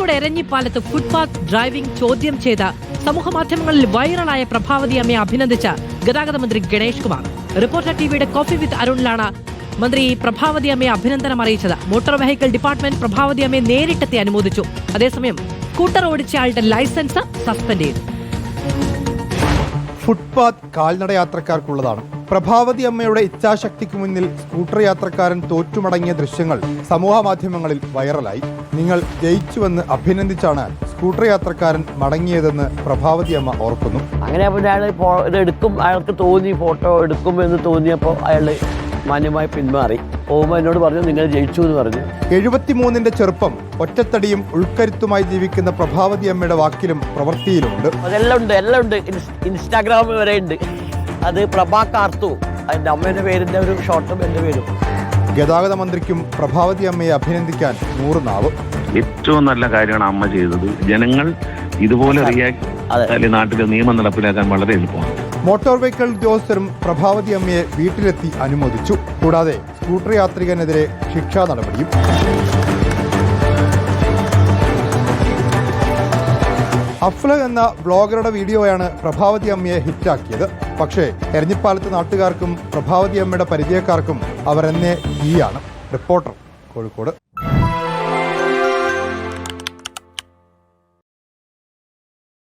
Kozhikode എരഞ്ഞിപ്പാലത്ത് footpath driving ചോദ്യം ചെയ്ത സമൂഹമാധ്യമങ്ങളിൽ വൈറലായ പ്രഭാവതി അമ്മയെ അഭിനന്ദിച്ച ഗതാഗത മന്ത്രി ഗണേഷ് കുമാർ. റിപ്പോർട്ടർ ടിവിയുടെ കോഫി വിത്ത് അരുണിലാണ് മന്ത്രി പ്രഭാവതി അമ്മയെ അഭിനന്ദനം അറിയിച്ചത്. മോട്ടോർ വെഹിക്കിൾ ഡിപ്പാർട്ട്മെന്റ് പ്രഭാവതി അമ്മയെ നേരിട്ടെത്തി അനുമോദിച്ചു. അതേസമയം സ്കൂട്ടർ ഓടിച്ചയാളുടെ ലൈസൻസ് സസ്പെൻഡ് ചെയ്തു. ഫുട്പാത്ത് കാൽനട യാത്രക്കാർക്കുള്ളതാണ്. പ്രഭാവതി അമ്മയുടെ ഇച്ഛാശക്തിക്ക് മുന്നിൽ സ്കൂട്ടർ യാത്രക്കാരൻ തോറ്റുമടങ്ങിയ ദൃശ്യങ്ങൾ സമൂഹ മാധ്യമങ്ങളിൽ വൈറലായി. നിങ്ങൾ ജയിച്ചുവെന്ന് അഭിനന്ദിച്ചാണ് സ്കൂട്ടർ യാത്രക്കാരൻ മടങ്ങിയതെന്ന് പ്രഭാവതി അമ്മ ഓർക്കുന്നു. അങ്ങനെ അയാൾ ഇതെടുക്കും, അയാൾക്ക് തോന്നി ഫോട്ടോ എടുക്കുമെന്ന് തോന്നിയപ്പോൾ അയാൾ മാന്യമായി പിന്മാറി. പോകുമ്പോൾ എന്നോട് പറഞ്ഞു നിങ്ങൾ ജയിച്ചു എന്ന് പറഞ്ഞു. 73-ന്റെ ചെറുപ്പം, ഒറ്റത്തടിയും ഉൾക്കരുത്തുമായി ജീവിക്കുന്ന പ്രഭാവതി അമ്മയുടെ വാക്കിലും പ്രവൃത്തിയിലുണ്ട്. എല്ലാം ഉണ്ട്. ഇൻസ്റ്റാഗ്രാം വരെ ഉണ്ട്. അത് പ്രഭാ കാർത്തു, അതിൻ്റെ അമ്മയുടെ പേരിൻ്റെ ഒരു ഷോർട്ടും എൻ്റെ പേരും. ഗതാഗത മന്ത്രിക്കും പ്രഭാവതി അമ്മയെ അഭിനന്ദിക്കാൻ 100 നാവ്. ഏറ്റവും നല്ല കാര്യമാണ് അമ്മ ചെയ്തത്. ജനങ്ങൾ ഇതുപോലെ റിയാക്ട് നാട്ടിലെ നിയമം നടപ്പിലാക്കാൻ വളരെ എളുപ്പമാണ്. മോട്ടോർ വെഹിക്കിൾ ഉദ്യോഗസ്ഥരും പ്രഭാവതി അമ്മയെ വീട്ടിലെത്തി അനുമോദിച്ചു. കൂടാതെ സ്കൂട്ടർ യാത്രികനെതിരെ ശിക്ഷാ നടപടിയും. അഫ്ല എന്ന ബ്ലോഗറുടെ വീഡിയോയാണ് പ്രഭാവതി അമ്മയെ ഹിറ്റാക്കിയത്. പക്ഷേ എരഞ്ഞിപ്പാലത്ത് നാട്ടുകാർക്കും പ്രഭാവതി അമ്മയുടെ പരിചയക്കാർക്കും അവർ എന്നെ ഈയാണ്. റിപ്പോർട്ടർ, കോഴിക്കോട്.